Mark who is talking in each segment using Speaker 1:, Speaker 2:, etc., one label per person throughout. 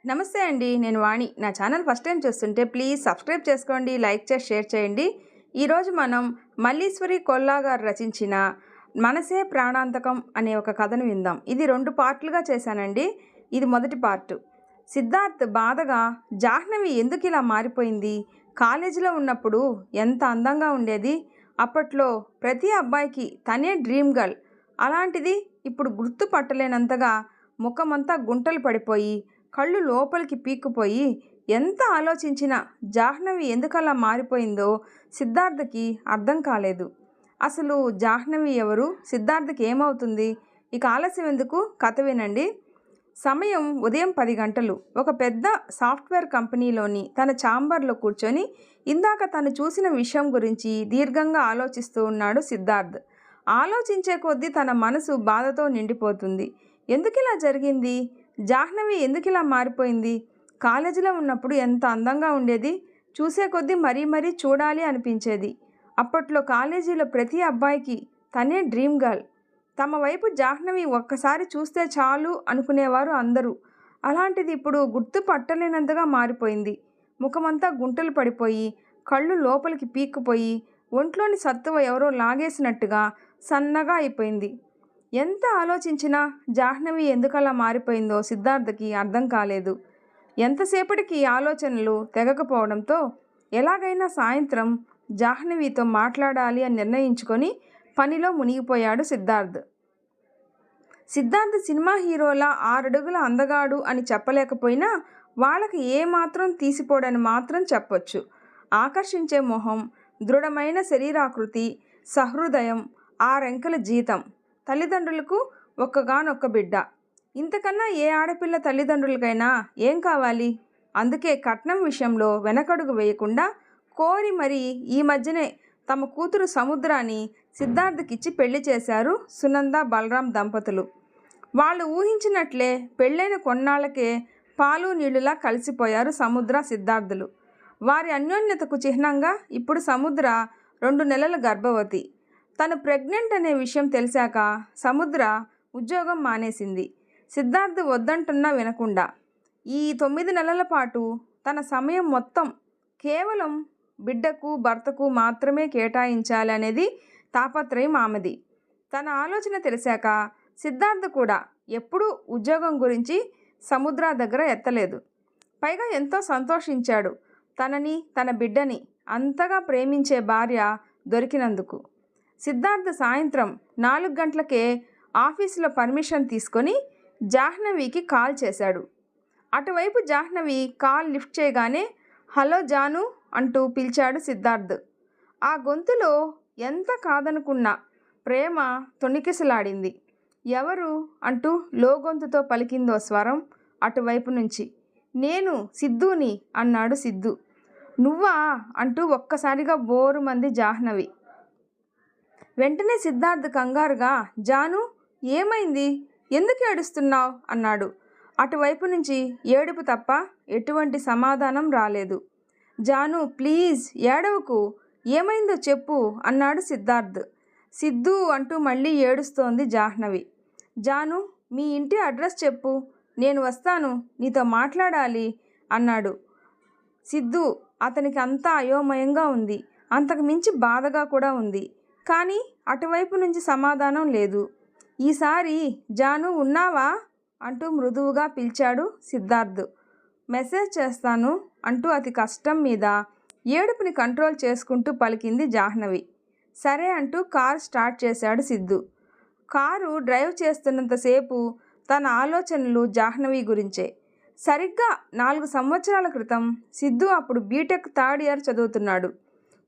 Speaker 1: నమస్తే అండి. నేను వాణి. నా ఛానల్ ఫస్ట్ టైం చూస్తుంటే ప్లీజ్ సబ్స్క్రైబ్ చేసుకోండి, లైక్ చేసి షేర్ చేయండి. ఈరోజు మనం మల్లీశ్వరి కొల్లా గారు రచించిన 'మనసే ప్రాణాంతకం' అనే ఒక కథను విందాం. ఇది 2 పార్ట్లుగా చేశానండి. ఇది మొదటి పార్టు. సిద్ధార్థ్ బాధగా జాహ్నవి ఎందుకిలా మారిపోయింది? కాలేజీలో ఉన్నప్పుడు ఎంత అందంగా ఉండేది. అప్పట్లో ప్రతి అబ్బాయికి తనే డ్రీమ్ గర్ల్. అలాంటిది ఇప్పుడు గుర్తుపట్టలేనంతగా ముఖమంతా గుంటలు పడిపోయి కళ్ళు లోపలికి పీక్కుపోయి ఎంత ఆలోచించినా జాహ్నవి ఎందుకలా మారిపోయిందో సిద్ధార్థకి అర్థం కాలేదు. అసలు జాహ్నవి ఎవరు? సిద్ధార్థకి ఏమవుతుంది? ఇక ఆలస్యం ఎందుకు, కథ వినండి. సమయం ఉదయం 10 గంటలు. ఒక పెద్ద సాఫ్ట్వేర్ కంపెనీలోని తన ఛాంబర్లో కూర్చొని ఇందాక తను చూసిన విషయం గురించి దీర్ఘంగా ఆలోచిస్తూ ఉన్నాడు సిద్ధార్థ్. ఆలోచించే కొద్దీ తన మనసు బాధతో నిండిపోతుంది. ఎందుకిలా జరిగింది? జాహ్నవి ఎందుకిలా మారిపోయింది? కాలేజీలో ఉన్నప్పుడు ఎంత అందంగా ఉండేది. చూసే కొద్దీ మరీ మరీ చూడాలి అనిపించేది. అప్పట్లో కాలేజీలో ప్రతి అబ్బాయికి తనే డ్రీమ్ గర్ల్. తమ వైపు జాహ్నవి ఒక్కసారి చూస్తే చాలు అనుకునేవారు అందరూ. అలాంటిది ఇప్పుడు గుర్తుపట్టలేనంతగా మారిపోయింది. ముఖమంతా గుంటలు పడిపోయి కళ్ళు లోపలికి పీక్కుపోయి ఒంట్లోని సత్తువ ఎవరో లాగేసినట్టుగా సన్నగా అయిపోయింది. ఎంత ఆలోచించినా జాహ్నవి ఎందుకలా మారిపోయిందో సిద్ధార్థకి అర్థం కాలేదు. ఎంతసేపటికి ఆలోచనలు తెగకపోవడంతో ఎలాగైనా సాయంత్రం జాహ్నవితో మాట్లాడాలి అని నిర్ణయించుకొని పనిలో మునిగిపోయాడు సిద్ధార్థ్. సినిమా హీరోలా 6 అడుగుల అందగాడు అని చెప్పలేకపోయినా వాళ్ళకి ఏమాత్రం తీసిపోడని మాత్రం చెప్పొచ్చు. ఆకర్షించే మొహం, దృఢమైన శరీరాకృతి, సహృదయం, 6 అంకెల జీతం. తల్లిదండ్రులకు ఒక్కగానొక్క బిడ్డ. ఇంతకన్నా ఏ ఆడపిల్ల తల్లిదండ్రులకైనా ఏం కావాలి? అందుకే కట్నం విషయంలో వెనకడుగు వేయకుండా కోరి మరీ ఈ మధ్యనే తమ కూతురు సముద్రాన్ని సిద్ధార్థకిచ్చి పెళ్లి చేశారు సునంద బలరాం దంపతులు. వాళ్ళు ఊహించినట్లే పెళ్ళైన కొన్నాళ్లకే పాలు నీళ్లులా కలిసిపోయారు సముద్ర సిద్ధార్థులు. వారి అన్యోన్యతకు చిహ్నంగా ఇప్పుడు సముద్ర 2 నెలల గర్భవతి. తను ప్రెగ్నెంట్ అనే విషయం తెలిసాక సముద్ర ఉద్యోగం మానేసింది. సిద్ధార్థ్ వద్దంటున్నా వినకుండా ఈ 9 నెలల పాటు తన సమయం మొత్తం కేవలం బిడ్డకు, భర్తకు మాత్రమే కేటాయించాలి అనేది తాపత్రయం ఆమెది. తన ఆలోచన తెలిసాక సిద్ధార్థ్ కూడా ఎప్పుడూ ఉద్యోగం గురించి సముద్ర దగ్గర ఎత్తలేదు. పైగా ఎంతో సంతోషించాడు తనని, తన బిడ్డని అంతగా ప్రేమించే భార్య దొరికినందుకు. సిద్ధార్థ్ సాయంత్రం 4 గంటలకే ఆఫీసులో పర్మిషన్ తీసుకొని జాహ్నవికి కాల్ చేశాడు. అటువైపు జాహ్నవి కాల్ లిఫ్ట్ చేయగానే హలో జాను అంటూ పిలిచాడు సిద్ధార్థ్. ఆ గొంతులో ఎంత కాదనుకున్నా ప్రేమ తొణికిసలాడింది. ఎవరు అంటూ లోగొంతుతో పలికిందో స్వరం అటువైపు నుంచి. నేను సిద్ధుని అన్నాడు సిద్ధు. నువ్వా అంటూ ఒక్కసారిగా బోరుమంది జాహ్నవి. వెంటనే సిద్ధార్థ్ కంగారుగా జాను ఏమైంది, ఎందుకు ఏడుస్తున్నావు అన్నాడు. అటువైపు నుంచి ఏడుపు తప్ప ఎటువంటి సమాధానం రాలేదు. జాను ప్లీజ్ ఏడవకు, ఏమైందో చెప్పు అన్నాడు సిద్ధార్థ్. సిద్ధు అంటూ మళ్ళీ ఏడుస్తోంది జాహ్నవి. జాను మీ ఇంటి అడ్రస్ చెప్పు, నేను వస్తాను, నీతో మాట్లాడాలి అన్నాడు సిద్ధు. అతనికి అంతా అయోమయంగా ఉంది, అంతకు మించి బాధగా కూడా ఉంది. కానీ అటువైపు నుంచి సమాధానం లేదు. ఈసారి జాను ఉన్నావా అంటూ మృదువుగా పిలిచాడు సిద్ధార్థ్. మెసేజ్ చేస్తాను అంటూ అతి కష్టం మీద ఏడుపుని కంట్రోల్ చేసుకుంటూ పలికింది జాహ్నవి. సరే అంటూ కార్ స్టార్ట్ చేశాడు సిద్ధు. కారు డ్రైవ్ చేస్తున్నంతసేపు తన ఆలోచనలు జాహ్నవి గురించే. సరిగ్గా 4 సంవత్సరాల క్రితం సిద్ధు అప్పుడు బీటెక్ 3rd ఇయర్ చదువుతున్నాడు.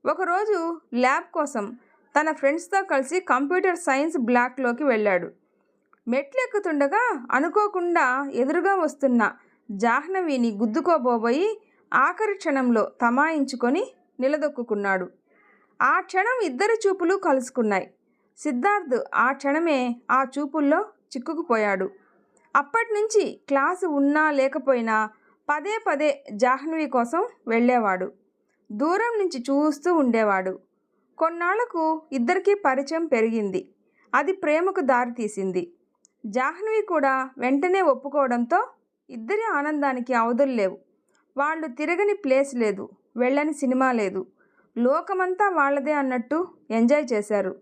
Speaker 1: ఒకరోజు ల్యాబ్ కోసం తన ఫ్రెండ్స్తో కలిసి కంప్యూటర్ సైన్స్ బ్లాక్లోకి వెళ్ళాడు. మెట్లెక్కుతుండగా అనుకోకుండా ఎదురుగా వస్తున్న జాహ్నవిని గుద్దుకోబోబోయి ఆఖరి క్షణంలో తమాయించుకొని నిలదొక్కున్నాడు. ఆ క్షణం ఇద్దరి చూపులు కలుసుకున్నాయి. సిద్ధార్థ్ ఆ క్షణమే ఆ చూపుల్లో చిక్కుకుపోయాడు. అప్పటినుంచి క్లాసు ఉన్నా లేకపోయినా పదే పదే జాహ్నవి కోసం వెళ్ళేవాడు. దూరం నుంచి చూస్తూ ఉండేవాడు. కొన్నాళ్లకు ఇద్దరికీ పరిచయం పెరిగింది. అది ప్రేమకు దారితీసింది. జాహ్నవి కూడా వెంటనే ఒప్పుకోవడంతో ఇద్దరి ఆనందానికి అవధులు లేవు. వాళ్ళు తిరగని ప్లేస్ లేదు, వెళ్ళని సినిమా లేదు. లోకమంతా వాళ్ళదే అన్నట్టు ఎంజాయ్ చేశారు.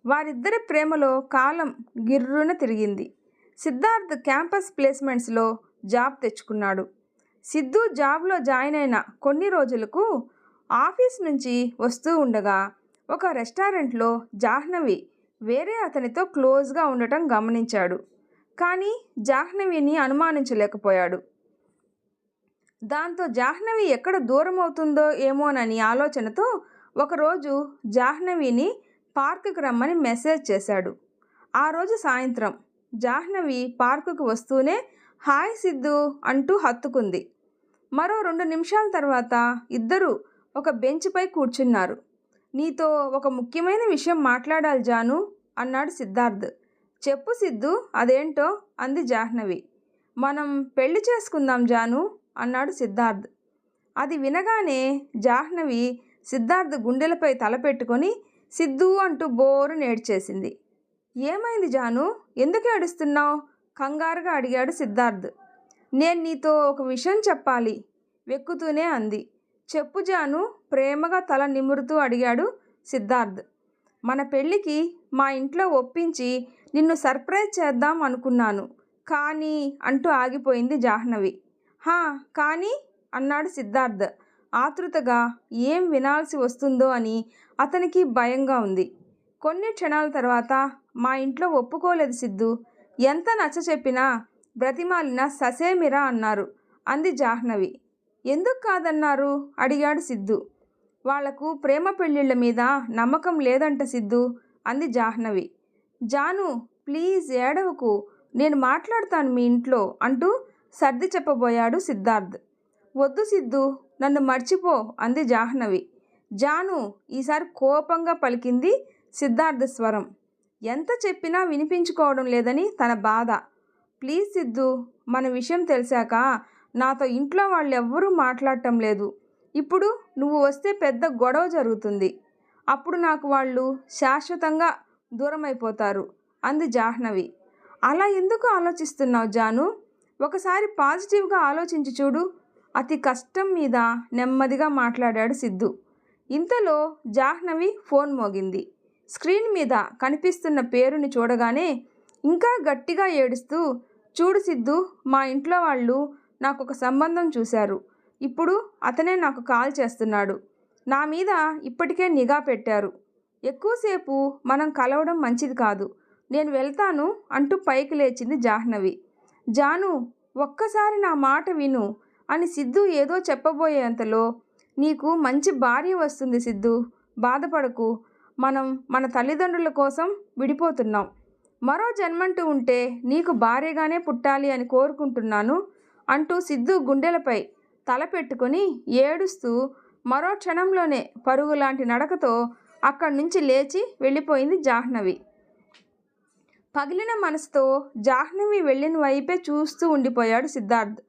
Speaker 1: వారిద్దరి ప్రేమలో కాలం గిర్రున తిరిగింది. సిద్ధార్థ్ క్యాంపస్ ప్లేస్మెంట్స్లో జాబ్ తెచ్చుకున్నాడు. సిద్ధు జాబ్లో జాయిన్ అయిన కొన్ని రోజులకు ఆఫీస్ నుంచి వస్తూ ఉండగా ఒక రెస్టారెంట్లో జాహ్నవి వేరే అతనితో క్లోజ్గా ఉండటం గమనించాడు. కానీ జాహ్నవిని అనుమానించలేకపోయాడు. దాంతో జాహ్నవి ఎక్కడ దూరం అవుతుందో ఏమోనని ఆలోచనతో ఒకరోజు జాహ్నవిని పార్కుకు రమ్మని మెసేజ్ చేశాడు. ఆ రోజు సాయంత్రం జాహ్నవి పార్కుకు వస్తూనే హాయ్ సిద్ధు అంటూ హత్తుకుంది. మరో 2 నిమిషాల తర్వాత ఇద్దరూ ఒక బెంచ్పై కూర్చున్నారు. నీతో ఒక ముఖ్యమైన విషయం మాట్లాడాలి జాను అన్నాడు సిద్ధార్థ్. చెప్పు సిద్ధు, అదేంటో అంది జాహ్నవి. మనం పెళ్లి చేసుకుందాం జాను అన్నాడు సిద్ధార్థ్. అది వినగానే జాహ్నవి సిద్ధార్థ్ గుండెలపై తలపెట్టుకొని సిద్ధు అంటూ బోరు నేడ్చేసింది. ఏమైంది జాను, ఎందుకు ఏడుస్తున్నావు? కంగారుగా అడిగాడు సిద్ధార్థ్. నేను నీతో ఒక విషయం చెప్పాలి వెక్కుతూనే అంది. చెప్పు జాను ప్రేమగా తల నిమురుతూ అడిగాడు సిద్ధార్థ్. మన పెళ్ళికి మా ఇంట్లో ఒప్పించి నిన్ను సర్ప్రైజ్ చేద్దాం అనుకున్నాను, కానీ అంటూ ఆగిపోయింది జాహ్నవి. హా కానీ అన్నాడు సిద్ధార్థ్ ఆతృతగా. ఏం వినాల్సి వస్తుందో అని అతనికి భయంగా ఉంది. కొన్ని క్షణాల తర్వాత మా ఇంట్లో ఒప్పుకోలేదు సిద్ధు, ఎంత నచ్చ చెప్పినా బ్రతిమాలినా ససేమిరా అన్నారు అంది జాహ్నవి. ఎందుకు కాదన్నారు అడిగాడు సిద్ధు. వాళ్లకు ప్రేమ పెళ్ళిళ్ళ మీద నమ్మకం లేదంట సిద్ధు అంది జాహ్నవి. జాను ప్లీజ్ ఏడవకు, నేను మాట్లాడతాను మీ ఇంట్లో అంటూ సర్ది చెప్పబోయాడు సిద్ధార్థ్. వద్దు సిద్ధు, నన్ను మర్చిపో అంది జాహ్నవి. జాను ఈసారి కోపంగా పలికింది సిద్ధార్థ్ స్వరం. ఎంత చెప్పినా వినిపించుకోవడం లేదని తన బాధ. ప్లీజ్ సిద్ధు, మన విషయం తెలిసాక నాతో ఇంట్లో వాళ్ళెవ్వరూ మాట్లాడటం లేదు. ఇప్పుడు నువ్వు వస్తే పెద్ద గొడవ జరుగుతుంది. అప్పుడు నాకు వాళ్ళు శాశ్వతంగా దూరమైపోతారు అంది జాహ్నవి. అలా ఎందుకు ఆలోచిస్తున్నావు జాను? ఒకసారి పాజిటివ్గా ఆలోచించి చూడు అతి కష్టం మీద నెమ్మదిగా మాట్లాడాడు సిద్ధు. ఇంతలో జాహ్నవి ఫోన్ మోగింది. స్క్రీన్ మీద కనిపిస్తున్న పేరుని చూడగానే ఇంకా గట్టిగా ఏడుస్తూ, చూడు సిద్ధు, మా ఇంట్లో వాళ్ళు నాకు ఒక సంబంధం చూశారు. ఇప్పుడు అతనే నాకు కాల్ చేస్తున్నాడు. నా మీద ఇప్పటికే నిఘా పెట్టారు. ఎక్కువసేపు మనం కలవడం మంచిది కాదు, నేను వెళ్తాను అంటూ పైకి లేచింది జాహ్నవి. జాను ఒక్కసారి నా మాట విను అని సిద్ధు ఏదో చెప్పబోయేంతలో, నీకు మంచి భార్య వస్తుంది సిద్ధు, బాధపడకు. మనం మన తల్లిదండ్రుల కోసం విడిపోతున్నాం. మరో జన్మంటూ ఉంటే నీకు భార్యగానే పుట్టాలి అని కోరుకుంటున్నాను అంటూ సిద్ధు గుండెలపై తల పెట్టుకొని ఏడుస్తూ మరో క్షణంలోనే పరుగులాంటి నడకతో అక్కడి నుంచి లేచి వెళ్ళిపోయింది జాహ్నవి. పగిలిన మనసుతో జాహ్నవి వెళ్ళిన వైపే చూస్తూ ఉండిపోయాడు సిద్ధార్థ్.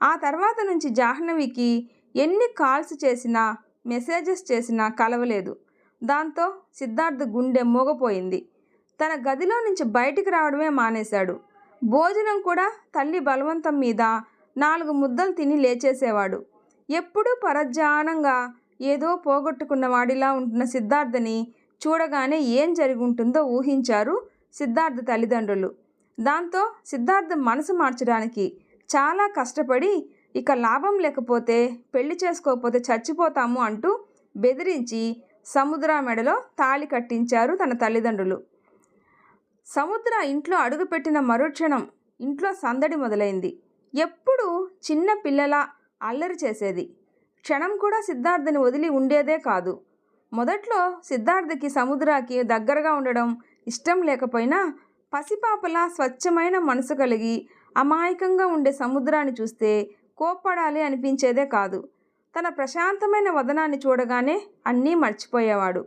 Speaker 1: ఆ తర్వాత నుంచి జాహ్నవికి ఎన్ని కాల్స్ చేసినా మెసేజెస్ చేసినా కలవలేదు. దాంతో సిద్ధార్థ్ గుండె మోగపోయింది. తన గదిలో నుంచి బయటికి రావడమే మానేశాడు. భోజనం కూడా తల్లి బలవంతం మీద 4 ముద్దలు తిని లేచేసేవాడు. ఎప్పుడూ పరధ్యానంగా ఏదో పోగొట్టుకున్న వాడిలా ఉంటున్న సిద్ధార్థని చూడగానే ఏం జరిగి ఉంటుందో ఊహించారు సిద్ధార్థ్ తల్లిదండ్రులు. దాంతో సిద్ధార్థ్ మనసు మార్చడానికి చాలా కష్టపడి, ఇక లాభం లేకపోతే పెళ్లి చేసుకోకపోతే చచ్చిపోతాము అంటూ బెదిరించి సముద్ర మెడలో తాళి కట్టించారు తన తల్లిదండ్రులు. సముద్ర ఇంట్లో అడుగుపెట్టిన మరుక్షణం ఇంట్లో సందడి మొదలైంది. ఎప్పుడూ చిన్న పిల్లలా అల్లరి చేసేది. క్షణం కూడా సిద్ధార్థని వదిలి ఉండేదే కాదు. మొదట్లో సిద్ధార్థకి సముద్రకి దగ్గరగా ఉండడం ఇష్టం లేకపోయినా పసిపాపలా స్వచ్ఛమైన మనసు కలిగి అమాయకంగా ఉండే సముద్రాన్ని చూస్తే కోప్పడాలి అనిపించేదే కాదు. తన ప్రశాంతమైన వదనాన్ని చూడగానే అన్నీ మర్చిపోయేవాడు.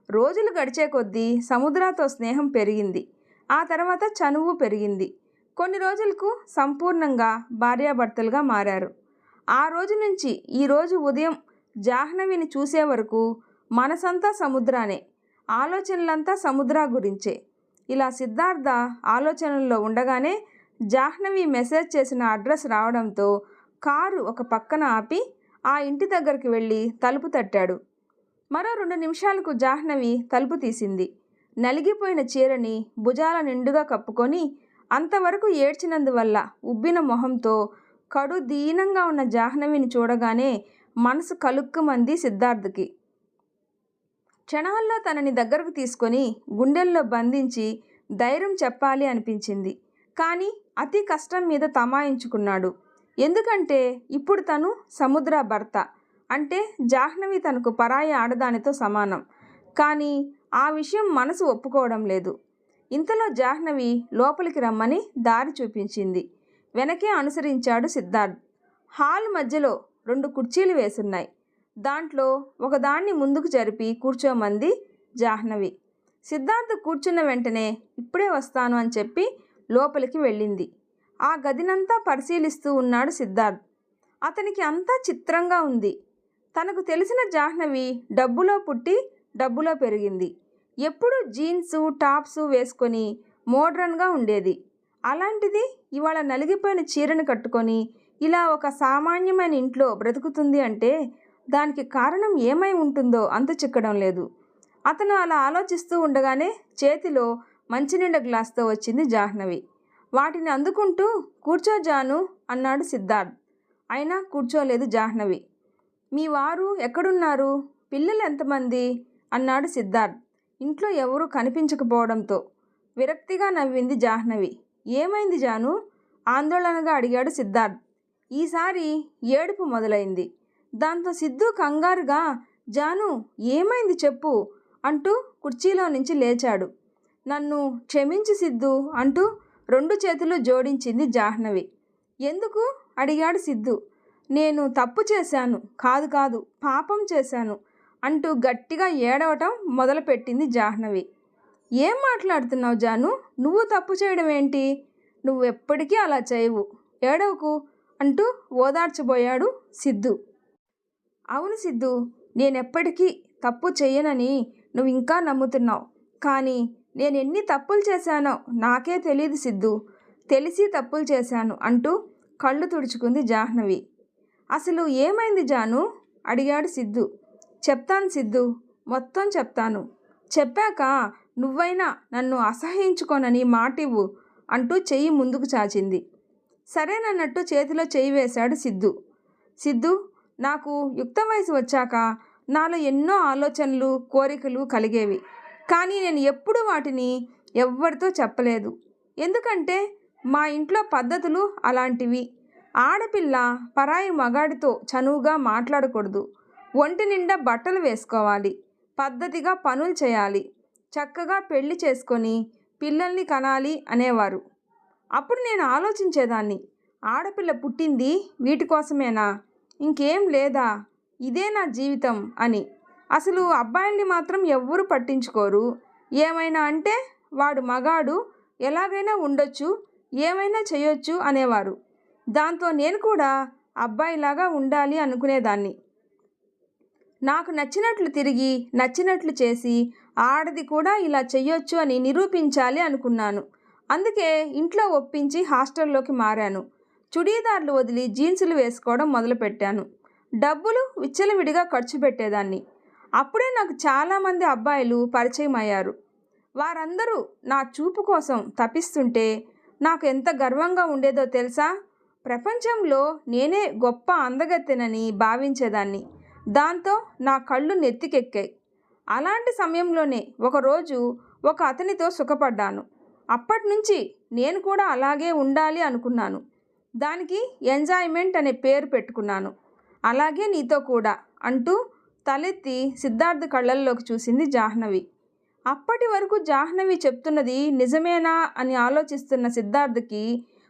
Speaker 1: రోజులు గడిచే కొద్దీ సముద్రతో స్నేహం పెరిగింది. ఆ తర్వాత చనువు పెరిగింది. కొన్ని రోజులకు సంపూర్ణంగా భార్యాభర్తలుగా మారారు. ఆ రోజు నుంచి ఈరోజు ఉదయం జాహ్నవిని చూసే వరకు మనసంతా సముద్రానే, ఆలోచనలంతా సముద్ర గురించే. ఇలా సిద్ధార్థ ఆలోచనల్లో ఉండగానే జాహ్నవి మెసేజ్ చేసిన అడ్రస్ రావడంతో కారు ఒక పక్కన ఆపి ఆ ఇంటి దగ్గరికి వెళ్ళి తలుపు తట్టాడు. మరో 2 నిమిషాలకు జాహ్నవి తలుపు తీసింది. నలిగిపోయిన చీరని భుజాల నిండుగా కప్పుకొని అంతవరకు ఏడ్చినందువల్ల ఉబ్బిన మొహంతో కడు దీనంగా ఉన్న జాహ్నవిని చూడగానే మనసు కలుక్కుమంది సిద్ధార్థకి. క్షణాల్లో తనని దగ్గరకు తీసుకొని గుండెల్లో బంధించి ధైర్యం చెప్పాలి అనిపించింది. కానీ అతి కష్టం మీద తమాయించుకున్నాడు. ఎందుకంటే ఇప్పుడు తను సముద్ర భర్త, అంటే జాహ్నవి తనకు పరాయి ఆడదానితో సమానం. కానీ ఆ విషయం మనసు ఒప్పుకోవడం లేదు. ఇంతలో జాహ్నవి లోపలికి రమ్మని దారి చూపించింది. వెనకే అనుసరించాడు సిద్ధార్థ్. హాల్ మధ్యలో 2 కుర్చీలు వేసున్నాయి. దాంట్లో ఒకదాన్ని ముందుకు జరిపి కూర్చోమంది జాహ్నవి. సిద్ధార్థ్ కూర్చున్న వెంటనే ఇప్పుడే వస్తాను అని చెప్పి లోపలికి వెళ్ళింది. ఆ గదినంతా పరిశీలిస్తూ ఉన్నాడు సిద్ధార్థ్. అతనికి అంతా చిత్రంగా ఉంది. తనకు తెలిసిన జాహ్నవి డబ్బులో పుట్టి డబ్బులో పెరిగింది. ఎప్పుడూ జీన్సు టాప్సు వేసుకొని మోడ్రన్గా ఉండేది. అలాంటిది ఇవాళ నలిగిపోయిన చీరను కట్టుకొని ఇలా ఒక సామాన్యమైన ఇంట్లో బ్రతుకుతుంది అంటే దానికి కారణం ఏమై ఉంటుందో అంతు చిక్కడం లేదు. అతను అలా ఆలోచిస్తూ ఉండగానే చేతిలో మంచినీళ్ళ గ్లాస్తో వచ్చింది జాహ్నవి. వాటిని అందుకుంటూ కూర్చో జాను అన్నాడు సిద్ధార్థ్. అయినా కూర్చోలేదు జాహ్నవి. మీ వారు ఎక్కడున్నారు? పిల్లలు ఎంతమంది? అన్నాడు సిద్ధార్థ్. ఇంట్లో ఎవరూ కనిపించకపోవడంతో విరక్తిగా నవ్వింది జాహ్నవి. ఏమైంది జాను? ఆందోళనగా అడిగాడు సిద్ధార్థ్. ఈసారి ఏడుపు మొదలైంది. దాంతో సిద్ధు కంగారుగా జాను ఏమైంది చెప్పు అంటూ కుర్చీలో నుంచి లేచాడు. నన్ను క్షమించు సిద్ధు అంటూ 2 చేతులు జోడించింది జాహ్నవి. ఎందుకు? అడిగాడు సిద్ధు. నేను తప్పు చేశాను, కాదు పాపం చేశాను అంటూ గట్టిగా ఏడవటం మొదలుపెట్టింది జాహ్నవి. ఏం మాట్లాడుతున్నావు జాను? నువ్వు తప్పు చేయడం ఏంటి? నువ్వు ఎప్పటికీ అలా చేయవు, ఏడవకు అంటూ ఓదార్చబోయాడు సిద్ధు. అవును సిద్ధు, నేనెప్పటికీ తప్పు చెయ్యనని నువ్వు ఇంకా నమ్ముతున్నావు. కానీ నేను ఎన్ని తప్పులు చేశానో నాకే తెలియదు సిద్ధు, తెలిసి తప్పులు చేశాను అంటూ కళ్ళు తుడుచుకుంది జాహ్నవి. అసలు ఏమైంది జాను? అడిగాడు సిద్ధు. చెప్తాను సిద్ధు, మొత్తం చెప్తాను. చెప్పాక నువ్వైనా నన్ను అసహ్యించుకోనని మాటివ్వు అంటూ చెయ్యి ముందుకు చాచింది. సరేనన్నట్టు చేతిలో చెయ్యి వేశాడు సిద్ధు. సిద్ధు, నాకు యుక్త వయసు వచ్చాక నాలో ఎన్నో ఆలోచనలు కోరికలు కలిగేవి. కానీ నేను ఎప్పుడూ వాటిని ఎవ్వరితో చెప్పలేదు. ఎందుకంటే మా ఇంట్లో పద్ధతులు అలాంటివి. ఆడపిల్ల పరాయి మగాడితో చనువుగా మాట్లాడకూడదు, ఒంటి నిండా బట్టలు వేసుకోవాలి, పద్ధతిగా పనులు చేయాలి, చక్కగా పెళ్లి చేసుకొని పిల్లల్ని కనాలి అనేవారు. అప్పుడు నేను ఆలోచించేదాన్ని, ఆడపిల్ల పుట్టింది వీటి కోసమేనా? ఇంకేం లేదా? ఇదే నా జీవితం అని. అసలు అబ్బాయిల్ని మాత్రం ఎవ్వరూ పట్టించుకోరు. ఏమైనా అంటే వాడు మగాడు, ఎలాగైనా ఉండొచ్చు, ఏమైనా చేయొచ్చు అనేవారు. దాంతో నేను కూడా అబ్బాయిలాగా ఉండాలి అనుకునేదాన్ని. నాకు నచ్చినట్లు తిరిగి నచ్చినట్లు చేసి ఆడది కూడా ఇలా చెయ్యొచ్చు అని నిరూపించాలి అనుకున్నాను. అందుకే ఇంట్లో ఒప్పించి హాస్టల్లోకి మారాను. చుడీదార్లు వదిలి జీన్సులు వేసుకోవడం మొదలుపెట్టాను. డబ్బులు విచ్చలవిడిగా ఖర్చు పెట్టేదాన్ని. అప్పుడే నాకు చాలామంది అబ్బాయిలు పరిచయం అయ్యారు. వారందరూ నా చూపు కోసం తపిస్తుంటే నాకు ఎంత గర్వంగా ఉండేదో తెలుసా? ప్రపంచంలో నేనే గొప్ప అందగత్తెనని భావించేదాన్ని. దాంతో నా కళ్ళు నెత్తికెక్కాయి. అలాంటి సమయంలోనే ఒకరోజు ఒక అతనితో సుఖపడ్డాను. అప్పటినుంచి నేను కూడా అలాగే ఉండాలి అనుకున్నాను. దానికి ఎంజాయ్మెంట్ అనే పేరు పెట్టుకున్నాను. అలాగే నీతో కూడా అంటూ తలెత్తి సిద్ధార్థ్ కళ్ళల్లోకి చూసింది జాహ్నవి. అప్పటి వరకు జాహ్నవి చెప్తున్నది నిజమేనా అని ఆలోచిస్తున్న సిద్ధార్థ్కి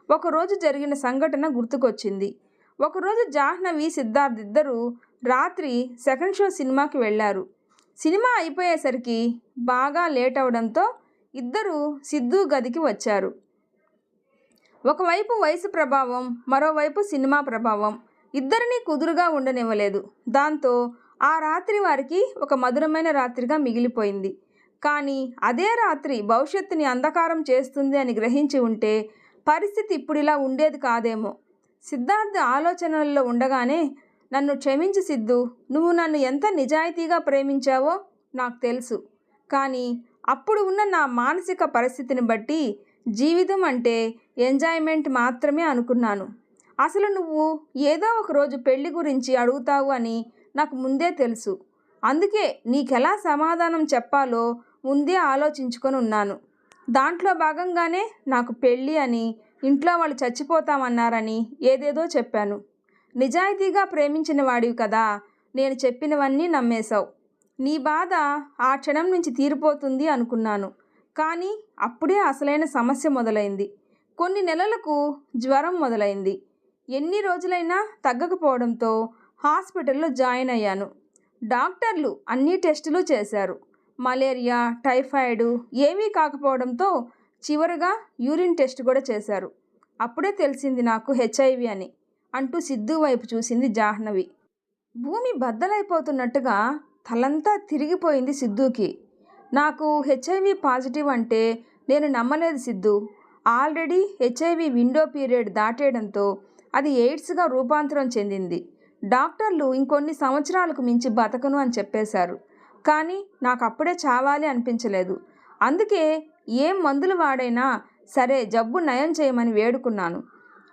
Speaker 1: ఒకరోజు జరిగిన సంఘటన గుర్తుకొచ్చింది. ఒకరోజు జాహ్నవి సిద్ధార్థ్ ఇద్దరూ రాత్రి సెకండ్ షో సినిమాకి వెళ్ళారు. సినిమా అయిపోయేసరికి బాగా లేట్ అవడంతో ఇద్దరూ సిద్ధు గదికి వచ్చారు. ఒకవైపు వయసు ప్రభావం, మరోవైపు సినిమా ప్రభావం ఇద్దరినీ కుదురుగా ఉండనివ్వలేదు. దాంతో ఆ రాత్రి వారికి ఒక మధురమైన రాత్రిగా మిగిలిపోయింది. కానీ అదే రాత్రి భవిష్యత్తుని అంధకారం చేస్తుంది అని గ్రహించి ఉంటే పరిస్థితి ఇప్పుడు ఇలా ఉండేది కాదేమో. సిద్ధార్థ్ ఆలోచనల్లో ఉండగానే, నన్ను క్షమించు సిద్ధు, నువ్వు నన్ను ఎంత నిజాయితీగా ప్రేమించావో నాకు తెలుసు. కానీ అప్పుడు ఉన్న నా మానసిక పరిస్థితిని బట్టి జీవితం అంటే ఎంజాయ్మెంట్ మాత్రమే అనుకున్నాను. అసలు నువ్వు ఏదో ఒకరోజు పెళ్లి గురించి అడుగుతావు అని నాకు ముందే తెలుసు. అందుకే నీకెలా సమాధానం చెప్పాలో ముందే ఆలోచించుకొని ఉన్నాను. దాంట్లో భాగంగానే నాకు పెళ్ళి అని, ఇంట్లో వాళ్ళు చచ్చిపోతామన్నారని ఏదేదో చెప్పాను. నిజాయితీగా ప్రేమించిన వాడివి కదా, నేను చెప్పినవన్నీ నమ్మేశావు. నీ బాధ ఆ క్షణం నుంచి తీరిపోతుంది అనుకున్నాను. కానీ అప్పుడే అసలైన సమస్య మొదలైంది. కొన్ని నెలలకు జ్వరం మొదలైంది. ఎన్ని రోజులైనా తగ్గకపోవడంతో హాస్పిటల్లో జాయిన్ అయ్యాను. డాక్టర్లు అన్ని టెస్టులు చేశారు. మలేరియా, టైఫాయిడ్ ఏమీ కాకపోవడంతో చివరగా యూరిన్ టెస్ట్ కూడా చేశారు. అప్పుడే తెలిసింది నాకు హెచ్ఐవి అని అంటూ సిద్ధు వైపు చూసింది జాహ్నవి. భూమి బద్దలైపోతున్నట్టుగా తలంతా తిరిగిపోయింది సిద్ధుకి. నాకు హెచ్ఐవి పాజిటివ్ అంటే నేను నమ్మలేదు Siddhu. Already HIV window period దాటేయడంతో అది ఎయిడ్స్గా రూపాంతరం చెందింది. డాక్టర్లు ఇంకొన్ని సంవత్సరాలకు మించి బతకను అని చెప్పేశారు. కానీ నాకు అప్పుడే చావాలి అనిపించలేదు. అందుకే ఏం మందులు వాడైనా సరే జబ్బు నయం చేయమని వేడుకున్నాను.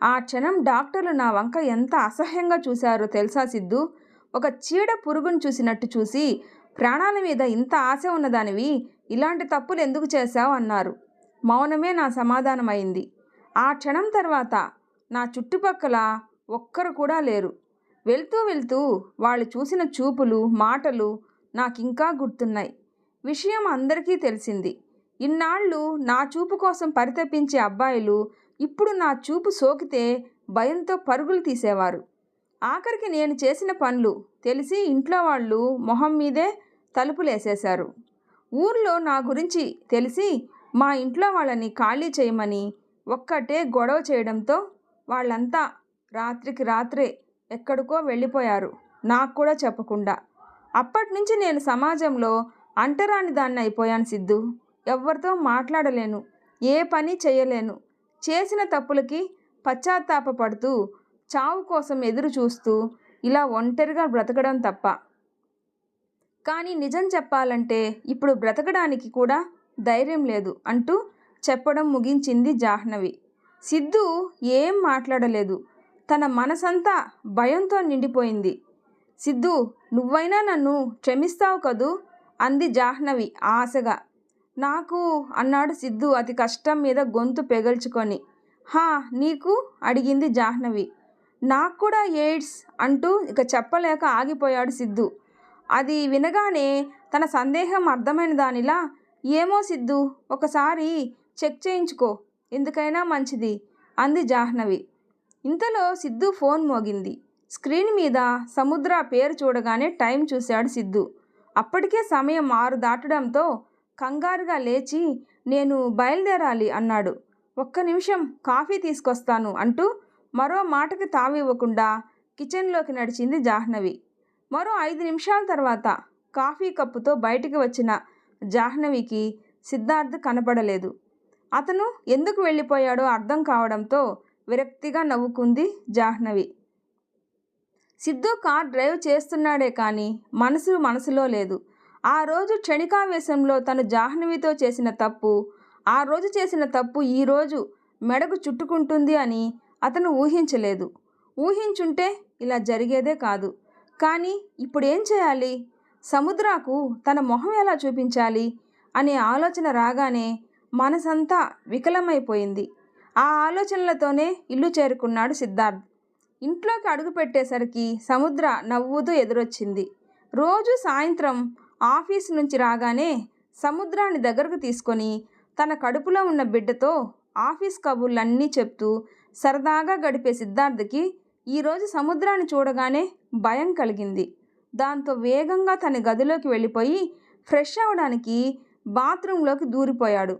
Speaker 1: ఆ క్షణం డాక్టర్లు నా వంక ఎంత అసహ్యంగా చూశారో తెలుసా సిద్ధు. ఒక చీడ పురుగును చూసినట్టు చూసి, ప్రాణాల మీద ఇంత ఆశ ఉన్నదానివి ఇలాంటి తప్పులు ఎందుకు చేశావు అన్నారు. మౌనమే నా సమాధానం అయింది. ఆ క్షణం తర్వాత నా చుట్టుపక్కల ఒక్కరు కూడా లేరు. వెళ్తూ వెళ్తూ వాళ్ళు చూసిన చూపులు, మాటలు నాకింకా గుర్తున్నాయి. విషయం అందరికీ తెలిసింది. ఇన్నాళ్ళు నా చూపు కోసం పరితపించే అబ్బాయిలు ఇప్పుడు నా చూపు సోకితే భయంతో పరుగులు తీసేవారు. ఆఖరికి నేను చేసిన పనులు తెలిసి ఇంట్లో వాళ్ళు మొహం మీదే తలుపులేసేశారు. ఊర్లో నా గురించి తెలిసి మా ఇంట్లో వాళ్ళని ఖాళీ చేయమని ఒక్కటే గొడవ చేయడంతో వాళ్ళంతా రాత్రికి రాత్రే ఎక్కడికో వెళ్ళిపోయారు, నాకు కూడా చెప్పకుండా. అప్పటి నుంచి నేను సమాజంలో అంటరాని దాన్ని అయిపోయాను సిద్ధు. ఎవరితో మాట్లాడలేను, ఏ పని చేయలేను. చేసిన తప్పులకి పశ్చాత్తాపపడుతూ, చావు కోసం ఎదురు చూస్తూ ఇలా ఒంటరిగా బ్రతకడం తప్ప. కానీ నిజం చెప్పాలంటే ఇప్పుడు బ్రతకడానికి కూడా ధైర్యం లేదు అంటూ చెప్పడం ముగించింది జాహ్నవి. సిద్ధు ఏం మాట్లాడలేదు. తన మనసంతా భయంతో నిండిపోయింది. సిద్ధు, నువ్వైనా నన్ను క్షమిస్తావు కదూ అంది జాహ్నవి ఆశగా. నాకు అన్నాడు సిద్ధు అతి కష్టం మీద గొంతు పెగల్చుకొని. హా, నీకు అడిగింది జాహ్నవి. నాకు కూడా ఎయిడ్స్ అంటూ ఇక చెప్పలేక ఆగిపోయాడు సిద్ధు. అది వినగానే తన సందేహం అర్థమైన దానిలా, ఏమో సిద్ధు, ఒకసారి చెక్ చేయించుకో, ఎందుకైనా మంచిది అంది జాహ్నవి. ఇంతలో సిద్ధు ఫోన్ మోగింది. స్క్రీన్ మీద సముద్ర పేరు చూడగానే టైం చూశాడు సిద్ధు. అప్పటికే సమయం 6 దాటడంతో కంగారుగా లేచి, నేను బయలుదేరాలి అన్నాడు. ఒక్క నిమిషం కాఫీ తీసుకొస్తాను అంటూ మరో మాటకి తావివ్వకుండా కిచెన్లోకి నడిచింది జాహ్నవి. మరో 5 నిమిషాల తర్వాత కాఫీ కప్పుతో బయటికి వచ్చిన జాహ్నవికి సిద్ధార్థ్ కనపడలేదు. అతను ఎందుకు వెళ్ళిపోయాడో అర్థం కావడంతో విరక్తిగా నవ్వుకుంది జాహ్నవి. సిద్ధు కార్ డ్రైవ్ చేస్తున్నాడే కానీ మనసులో లేదు. ఆ రోజు క్షణికావేశంలో తను జాహ్నవితో చేసిన తప్పు, ఆ రోజు చేసిన తప్పు ఈరోజు మెడకు చుట్టుకుంటుంది అని అతను ఊహించలేదు. ఊహించుంటే ఇలా జరిగేదే కాదు. కానీ ఇప్పుడు ఏం చేయాలి? సముద్రకు తన మొహం ఎలా చూపించాలి అనే ఆలోచన రాగానే మనసంతా వికలమైపోయింది. ఆ ఆలోచనలతోనే ఇల్లు చేరుకున్నాడు సిద్ధార్థ్. ఇంట్లోకి అడుగుపెట్టేసరికి సముద్ర నవ్వుతూ ఎదురొచ్చింది. రోజు సాయంత్రం ఆఫీసు నుంచి రాగానే సముద్రాన్ని దగ్గరకు తీసుకొని తన కడుపులో ఉన్న బిడ్డతో ఆఫీస్ కబుర్లన్నీ చెప్తూ సరదాగా గడిపే సిద్ధార్థ్కి ఈరోజు సముద్రాన్ని చూడగానే భయం కలిగింది. దాంతో వేగంగా తన గదిలోకి వెళ్ళిపోయి ఫ్రెష్ అవ్వడానికి బాత్రూంలోకి దూరిపోయాడు.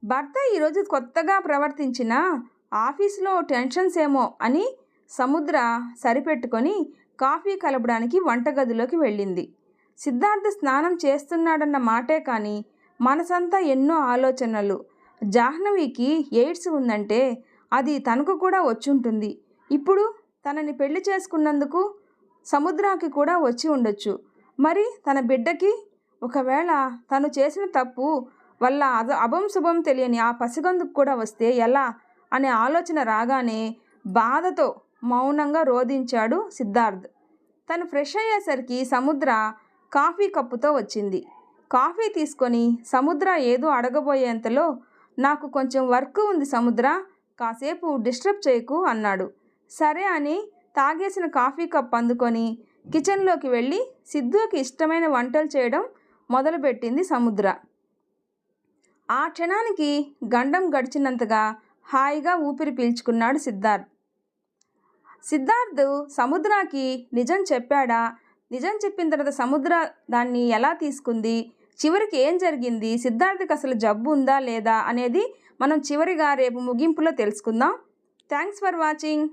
Speaker 1: భర్త ఈరోజు కొత్తగా ప్రవర్తించిన ఆఫీసులో టెన్షన్స్ ఏమో అని సముద్ర సరిపెట్టుకొని కాఫీ కలపడానికి వంటగదిలోకి వెళ్ళింది. సిద్ధార్థ్ స్నానం చేస్తున్నాడన్న మాటే కానీ మనసంతా ఎన్నో ఆలోచనలు. జాహ్నవికి ఎయిడ్స్ ఉందంటే అది తనకు కూడా వచ్చుంటుంది. ఇప్పుడు తనని పెళ్లి చేసుకున్నందుకు సముద్రాకి కూడా వచ్చి ఉండొచ్చు. మరి తన బిడ్డకి ఒకవేళ తను చేసిన తప్పు వల్ల అభం శుభం తెలియని ఆ పసిగందుకు కూడా వస్తే ఎలా అనే ఆలోచన రాగానే బాధతో మౌనంగా రోధించాడు సిద్ధార్థ్. తను ఫ్రెష్ అయ్యేసరికి సముద్ర కాఫీ కప్పుతో వచ్చింది. కాఫీ తీసుకొని సముద్ర ఏదో అడగబోయేంతలో, నాకు కొంచెం వర్క్ ఉంది సముద్ర, కాసేపు డిస్టర్బ్ చేయకు అన్నాడు. సరే అని తాగేసిన కాఫీ కప్ అందుకొని కిచెన్లోకి వెళ్ళి సిద్ధుకి ఇష్టమైన వంటలు చేయడం మొదలుపెట్టింది సముద్ర. ఆ క్షణానికి గండం గడిచినంతగా హాయిగా ఊపిరి పీల్చుకున్నాడు సిద్ధార్థ్ సముద్రకి నిజం చెప్పాడా? నిజం చెప్పిన తర్వాత సముద్ర దాన్ని ఎలా తీసుకుంది? చివరికి ఏం జరిగింది? సిద్ధార్థకి అసలు జబ్బు ఉందా లేదా అనేది మనం చివరిగా రేపు ముగింపులో తెలుసుకుందాం. Thanks for watching.